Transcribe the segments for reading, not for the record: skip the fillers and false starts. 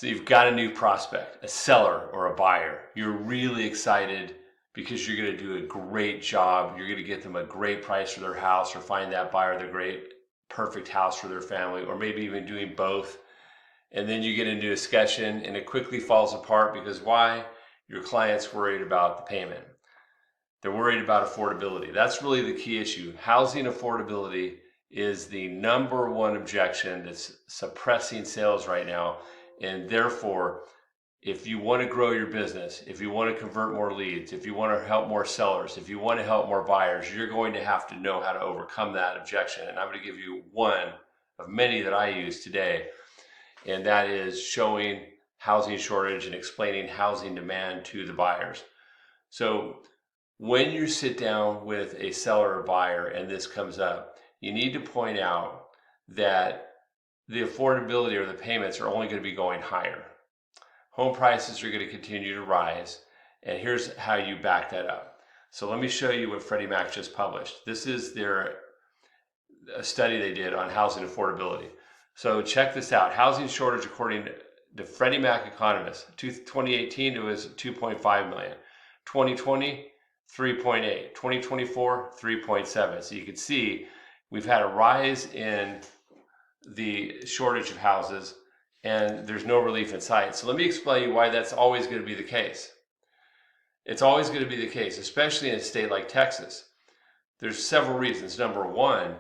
So you've got a new prospect, a seller or a buyer. You're really excited because you're going to do a great job. You're going to get them a great price for their house, or find that buyer the great, perfect house for their family, or maybe even doing both. And then you get into a discussion and it quickly falls apart because why? Your client's worried about the payment. They're worried about affordability. That's really the key issue. Housing affordability is the number one objection that's suppressing sales right now. And therefore, if you want to grow your business, if you want to convert more leads, if you want to help more sellers, if you want to help more buyers, you're going to have to know how to overcome that objection. And I'm going to give you one of many that I use today, and that is showing housing shortage and explaining housing demand to the buyers. So when you sit down with a seller or buyer and this comes up, you need to point out that the affordability or the payments are only going to be going higher. Home prices are going to continue to rise, and here's how you back that up. So let me show you what Freddie Mac just published. This is a study they did on housing affordability. So check this out. Housing shortage, according to Freddie Mac economists, 2018 it was 2.5 million. 2020, 3.8. 2024, 3.7. So you can see we've had a rise in the shortage of houses, and there's no relief in sight. So let me explain you why that's always going to be the case. It's always going to be the case, especially in a state like Texas. There's several reasons. Number one,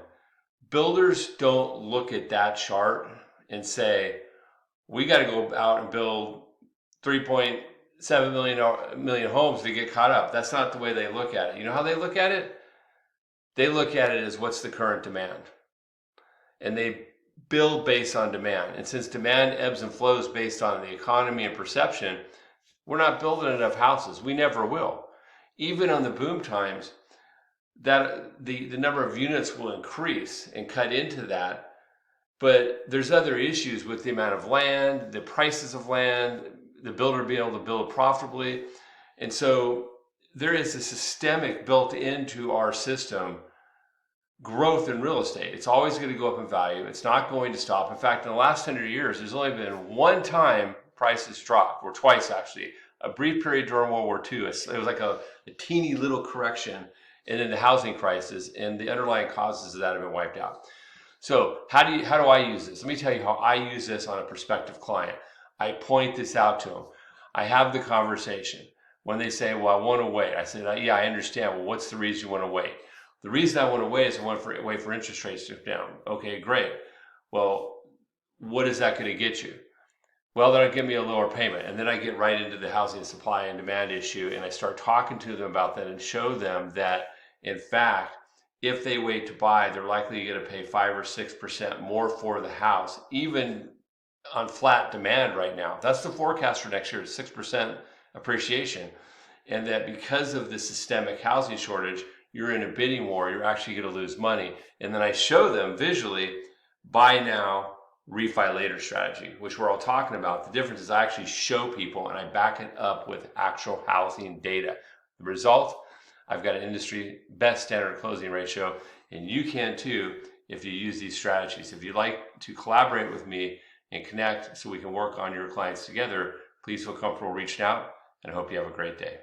builders don't look at that chart and say, we got to go out and build 3.7 million homes to get caught up. That's not the way they look at it. You know how they look at it? They look at it as what's the current demand. And they build based on demand. And since demand ebbs and flows based on the economy and perception, we're not building enough houses. We never will. Even on the boom times, that the number of units will increase and cut into that. But there's other issues with the amount of land, the prices of land, the builder being able to build profitably. And so there is a systemic built into our system growth in real estate. It's always going to go up in value. It's not going to stop. In fact, in the last 100 years, there's only been one time prices dropped, or twice actually. A brief period during World War II. It was like a teeny little correction, and then the housing crisis, and the underlying causes of that have been wiped out. So how do I use this? Let me tell you how I use this on a prospective client. I point this out to them. I have the conversation. When they say, well, I want to wait, I said, yeah, I understand. Well, what's the reason you want to wait? The reason I want to wait is I want to wait for interest rates to go down. Okay, great. Well, what is that going to get you? Well, that'll give me a lower payment. And then I get right into the housing supply and demand issue, and I start talking to them about that and show them that, in fact, if they wait to buy, they're likely going to pay 5 or 6% more for the house, even on flat demand right now. That's the forecast for next year, 6% appreciation. And that because of the systemic housing shortage, you're in a bidding war, you're actually going to lose money. And then I show them visually, buy now, refi later strategy, which we're all talking about. The difference is I actually show people and I back it up with actual housing data. The result, I've got an industry best standard closing ratio, and you can too if you use these strategies. If you'd like to collaborate with me and connect so we can work on your clients together, please feel comfortable reaching out, and I hope you have a great day.